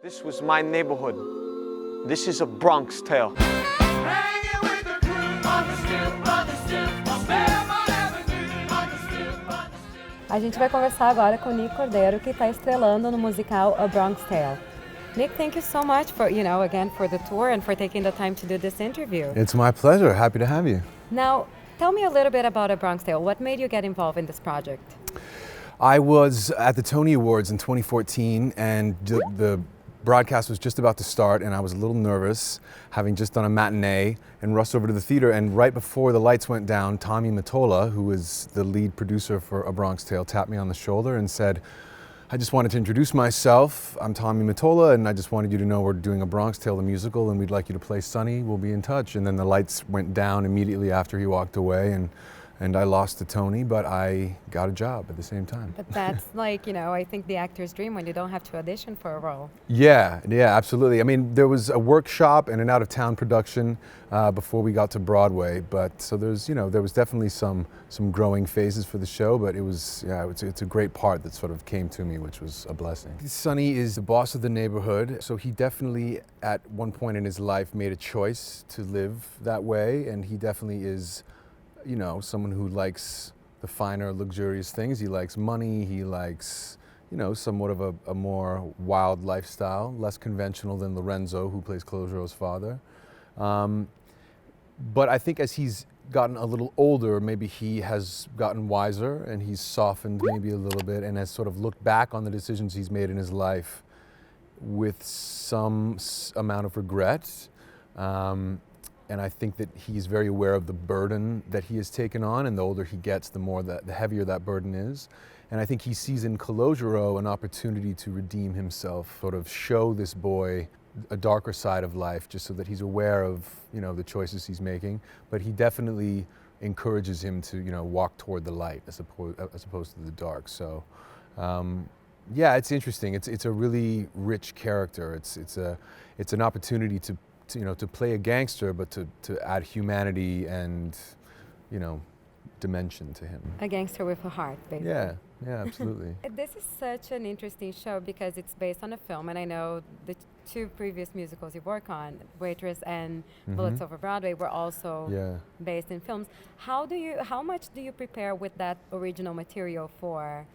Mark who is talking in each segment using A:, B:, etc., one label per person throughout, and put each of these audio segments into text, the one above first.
A: This was my neighborhood. This is a Bronx Tale.
B: A gente vai conversar agora com o Nick Cordero, que está estrelando no musical A Bronx Tale. Nick, thank you so much for, again, for the tour and for taking the time to do this interview.
C: It's my pleasure. Happy to have you.
B: Now, tell me a little bit about A Bronx Tale. What made you get involved in this project?
C: I was at the Tony Awards in 2014, and the broadcast was just about to start, and I was a little nervous, having just done a matinee, and rushed over to the theater. And right before the lights went down, Tommy Mottola, who is the lead producer for A Bronx Tale, tapped me on the shoulder and said, I just wanted to introduce myself. I'm Tommy Mottola, and I just wanted you to know we're doing A Bronx Tale, the musical, and we'd like you to play Sonny. We'll be in touch. And then the lights went down immediately after he walked away, and I lost to Tony, but I got a job at the same time.
B: But that's like, I think the actor's dream when you don't have to audition for a role.
C: Yeah, absolutely. I mean, there was a workshop and an out-of-town production before we got to Broadway, but so there was definitely some growing phases for the show, but it's a great part that sort of came to me, which was a blessing. Sonny is the boss of the neighborhood, so he definitely at one point in his life made a choice to live that way, and he definitely is someone who likes the finer, luxurious things. He likes money, he likes, somewhat of a more wild lifestyle, less conventional than Lorenzo, who plays Clojo's father. But I think as he's gotten a little older, maybe he has gotten wiser and he's softened maybe a little bit and has sort of looked back on the decisions he's made in his life with some amount of regret. And I think that he's very aware of the burden that he has taken on, and the older he gets, the heavier that burden is. And I think he sees in Calogero an opportunity to redeem himself, sort of show this boy a darker side of life, just so that he's aware of, the choices he's making. But he definitely encourages him to, walk toward the light as opposed to the dark. So, it's interesting. It's a really rich character. It's an opportunity to play a gangster, but to add humanity and, dimension to him.
B: A gangster with a heart, basically.
C: Yeah, absolutely.
B: This is such an interesting show because it's based on a film, and I know the two previous musicals you work on, Waitress and Bullets Over Broadway, were also based in films. How much do you prepare with that original material for?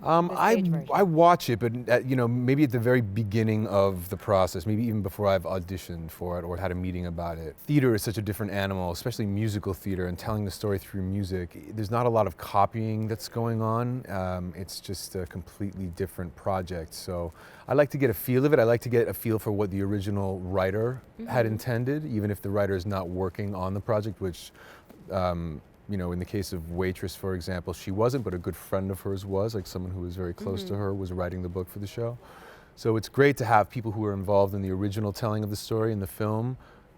C: I watch it, but maybe at the very beginning of the process, maybe even before I've auditioned for it or had a meeting about it. Theater is such a different animal, especially musical theater, and telling the story through music. There's not a lot of copying that's going on. It's just a completely different project. So I like to get a feel of it. I like to get a feel for what the original writer had intended, even if the writer is not working on the project, which in the case of Waitress, for example, she wasn't, but a good friend of hers was, like someone who was very close to her was writing the book for the show. So it's great to have people who are involved in the original telling of the story in the film,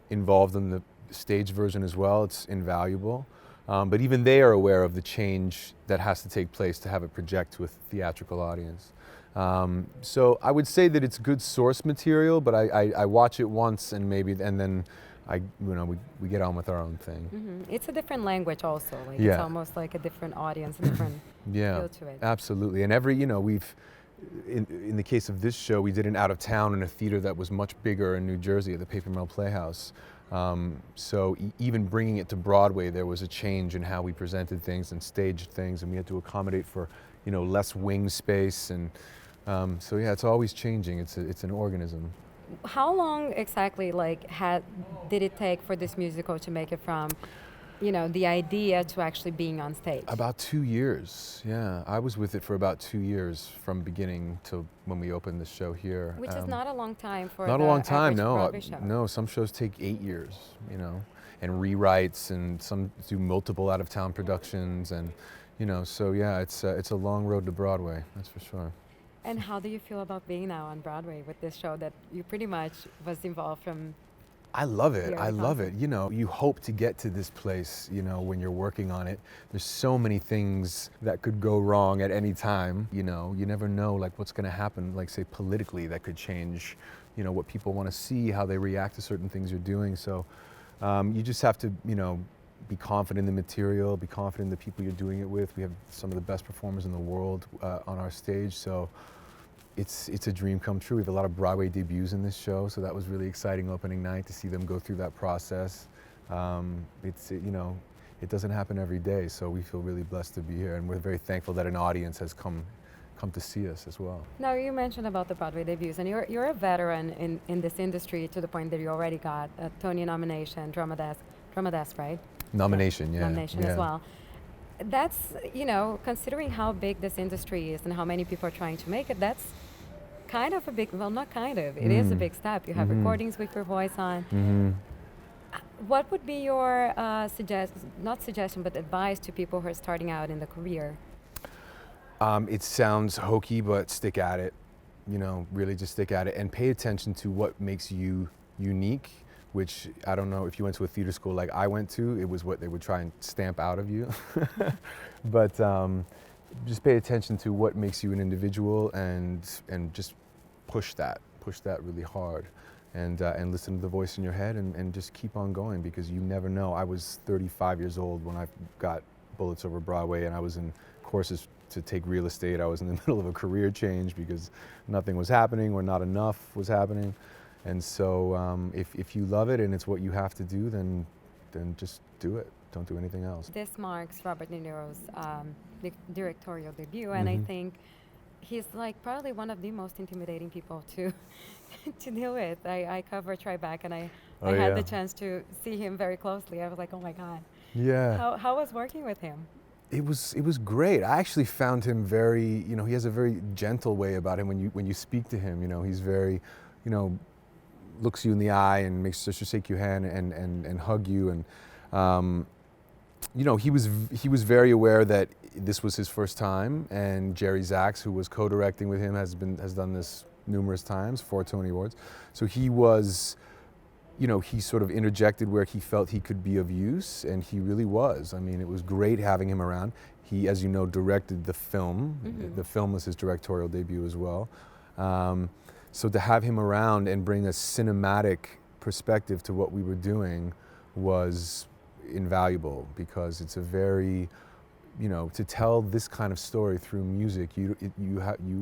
C: involved in the stage version as well. It's invaluable. But even they are aware of the change that has to take place to have it project to a theatrical audience. So I would say that it's good source material, but I watch it once and then we get on with our own thing.
B: It's a different language also. It's almost like a different audience, a different feel to it.
C: Absolutely. And we've, in the case of this show, we did an out of town in a theater that was much bigger in New Jersey at the Paper Mill Playhouse. So even bringing it to Broadway, there was a change in how we presented things and staged things, and we had to accommodate for, less wing space. And it's always changing. It's an organism.
B: How long exactly did it take for this musical to make it from, the idea to actually being on stage?
C: About 2 years, yeah. I was with it for about 2 years from beginning to when we opened the show here.
B: Which is not a long time for
C: Not a long time,
B: no.
C: Broadway show. No, some shows take 8 years, and rewrites, and some do multiple out-of-town productions, and, it's a long road to Broadway, that's for sure.
B: And how do you feel about being now on Broadway with this show that you pretty much was involved from?
C: I love it. I love it. You hope to get to this place, when you're working on it. There's so many things that could go wrong at any time. You never know what's going to happen, say politically, that could change, what people want to see, how they react to certain things you're doing. So you just have to, be confident in the material, be confident in the people you're doing it with. We have some of the best performers in the world on our stage. So it's a dream come true. We have a lot of Broadway debuts in this show, so that was really exciting opening night to see them go through that process. It doesn't happen every day, so we feel really blessed to be here, and we're very thankful that an audience has come to see us as well.
B: Now, you mentioned about the Broadway debuts, and you're a veteran in this industry to the point that you already got a Tony nomination, Drama Desk, right?
C: Nomination, yeah.
B: Nomination
C: yeah.
B: as well. That's, considering how big this industry is and how many people are trying to make it, that's kind of a big, well, not kind of, it is a big step. You have recordings with your voice on. What would be your not suggestion, but advice to people who are starting out in the career?
C: It sounds hokey, but stick at it. Really just stick at it and pay attention to what makes you unique, which I don't know if you went to a theater school like I went to, it was what they would try and stamp out of you. But just pay attention to what makes you an individual and just push that really hard. And listen to the voice in your head and just keep on going, because you never know. I was 35 years old when I got Bullets Over Broadway, and I was in courses to take real estate. I was in the middle of a career change because nothing was happening or not enough was happening. And so if you love it and it's what you have to do, then just do it. Don't do anything else.
B: This marks Robert De Niro's directorial debut, and I think he's like probably one of the most intimidating people to deal with. I cover Tribeca, and I had the chance to see him very closely. I was like, oh my God.
C: Yeah.
B: How was working with him?
C: It was great. I actually found him very, he has a very gentle way about him when you speak to him. He's very, looks you in the eye and makes sure to shake your hand and hug you. And he was very aware that this was his first time, and Jerry Zaks, who was co-directing with him, has done this numerous times, 4 Tony Awards. So he was, he sort of interjected where he felt he could be of use, and he really was. I mean, it was great having him around. He, as you know, directed the film. The film was his directorial debut as well. So to have him around and bring a cinematic perspective to what we were doing was invaluable, because it's a very, to tell this kind of story through music, you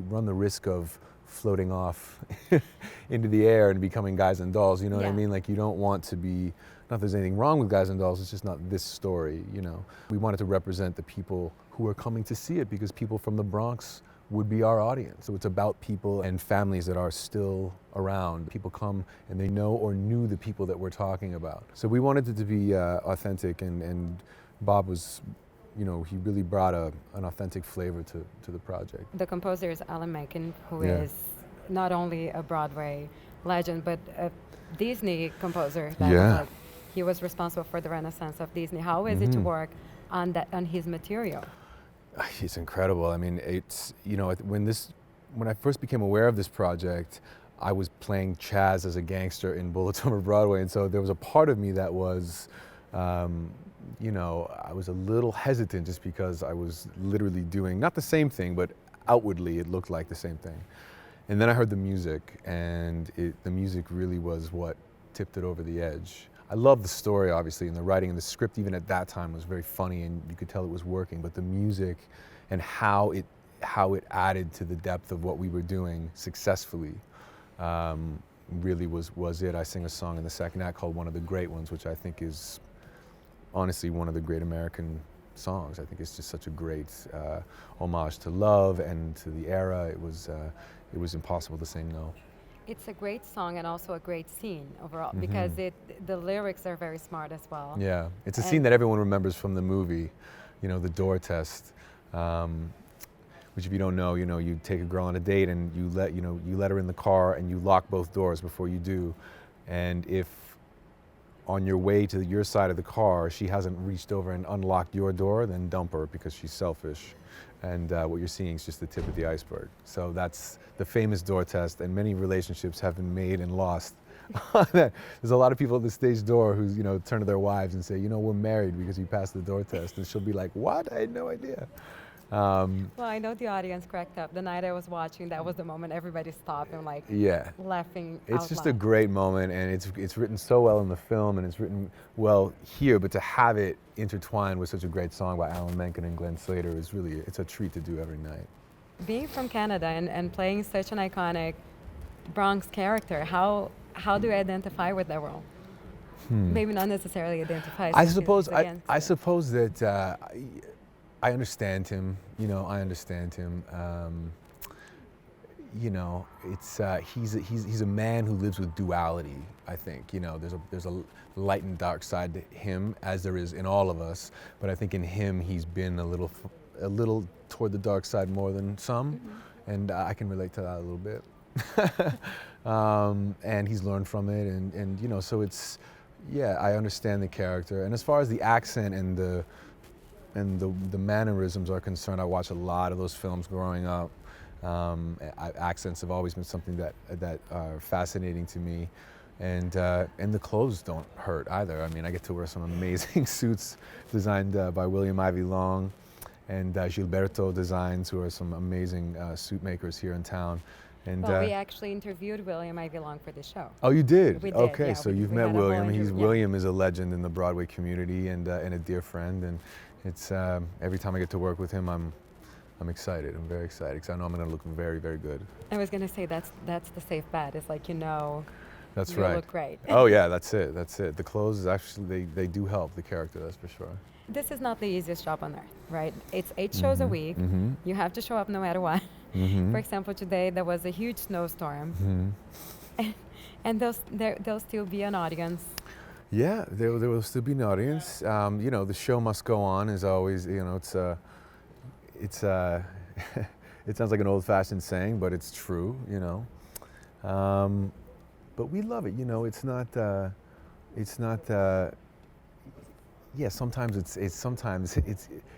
C: run the risk of floating off into the air and becoming Guys and Dolls, you know what I mean? Like, you don't want to be, not that there's anything wrong with Guys and Dolls, it's just not this story, We wanted to represent the people who are coming to see it, because people from the Bronx would be our audience. So it's about people and families that are still around. People come and they know or knew the people that we're talking about. So we wanted it to be authentic, and Bob was, he really brought an authentic flavor to the project.
B: The composer is Alan, who is not only a Broadway legend, but a Disney composer. He was responsible for the renaissance of Disney. How is it to work on his material?
C: It's incredible. I mean, it's, when I first became aware of this project, I was playing Chaz as a gangster in Bullets Over Broadway, and so there was a part of me that was, I was a little hesitant, just because I was literally doing not the same thing, but outwardly it looked like the same thing. And then I heard the music, and the music really was what tipped it over the edge. I love the story, obviously, and the writing, and the script even at that time was very funny, and you could tell it was working, but the music and how it added to the depth of what we were doing successfully really was it. I sing a song in the second act called One of the Great Ones, which I think is honestly one of the great American songs. I think it's just such a great homage to love and to the era. It was impossible to say no.
B: It's a great song and also a great scene overall, because the lyrics are very smart as well.
C: Yeah, it's a scene that everyone remembers from the movie, the door test, which if you don't know, you take a girl on a date and you let her in the car and you lock both doors before you do, and if on your way to your side of the car she hasn't reached over and unlocked your door, then dump her, because she's selfish. And what you're seeing is just the tip of the iceberg. So that's the famous door test, and many relationships have been made and lost. There's a lot of people at the stage door who turn to their wives and say, we're married because you passed the door test. And she'll be like, what? I had no idea.
B: Well, I know the audience cracked up. The night I was watching, that was the moment everybody stopped and laughing
C: It's
B: out
C: just
B: loud.
C: a great moment, and it's written so well in the film, and it's written well here, but to have it intertwined with such a great song by Alan Menken and Glenn Slater it's a treat to do every night.
B: being from Canada and playing such an iconic Bronx character, how do you identify with that role? Maybe not necessarily identify.
C: I suppose that I understand him. You know, I understand him. You know, it's he's a man who lives with duality. I think, you know, there's a light and dark side to him, as there is in all of us. But I think in him, he's been a little toward the dark side more than some, and I can relate to that a little bit. And he's learned from it, and you know, so it's, yeah, I understand the character. And as far as the accent and the mannerisms are concerned, I watched a lot of those films growing up. Accents have always been something that are fascinating to me, and the clothes don't hurt either. I mean, I get to wear some amazing suits designed by William Ivy Long and Gilberto Designs, who are some amazing suit makers here in town. And
B: well, we actually interviewed William Ivy Long for the show.
C: Oh, you did?
B: We did.
C: Okay,
B: Yeah,
C: so
B: we
C: you've met
B: had a whole
C: William.
B: yeah.
C: William is a legend in the Broadway community and a dear friend. And it's every time I get to work with him, I'm excited. I'm very excited because I know I'm going to look very, very good.
B: I was going to say that's the safe bet. It's like, you know,
C: that's
B: you
C: right.
B: look great.
C: Oh yeah, that's it. That's it. The clothes actually they do help the character. That's for sure.
B: This is not the easiest job on earth, right? It's 8 shows a week. You have to show up no matter what. For example, today there was a huge snowstorm, and there'll still be an audience.
C: Yeah, there will still be an audience. You know, the show must go on is always. You know, it's it sounds like an old-fashioned saying, but it's true. You know, but we love it. You know, it's not. Yeah, sometimes it's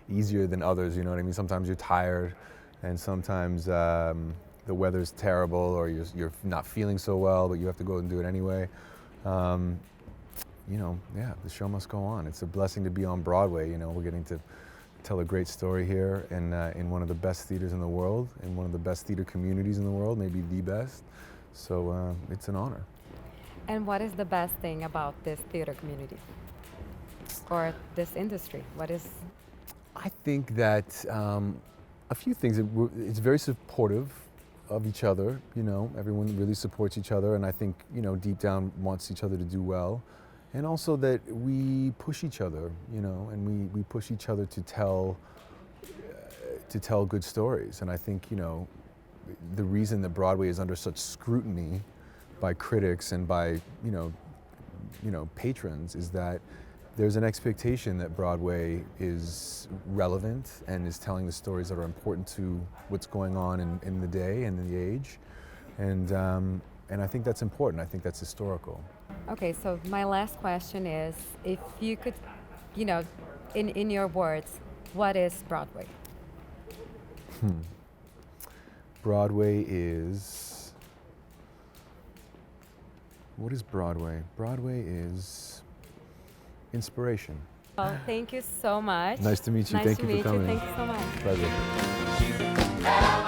C: easier than others. You know what I mean? Sometimes you're tired, and sometimes the weather's terrible, or you're not feeling so well, but you have to go and do it anyway. You know, yeah, the show must go on. It's a blessing to be on Broadway. You know, we're getting to tell a great story here in one of the best theaters in the world, in one of the best theater communities in the world, maybe the best. So it's an honor.
B: And what is the best thing about this theater community? Or this industry? What is?
C: I think that a few things. It's very supportive of each other. You know, everyone really supports each other, and I think, you know, deep down wants each other to do well, and also that we push each other. You know, and we push each other to tell good stories. And I think, you know, the reason that Broadway is under such scrutiny by critics and by you know patrons is that there's an expectation that Broadway is relevant and is telling the stories that are important to what's going on in the day and in the age, and I think that's important. I think that's historical.
B: Okay, so my last question is, if you could, you know, in your words, what is Broadway?
C: Broadway is. What is Broadway? Broadway is inspiration.
B: Well, thank you so much.
C: Nice to meet you.
B: Nice
C: Thank
B: to
C: you for
B: meet
C: coming.
B: you. Thank you so much.
C: Pleasure.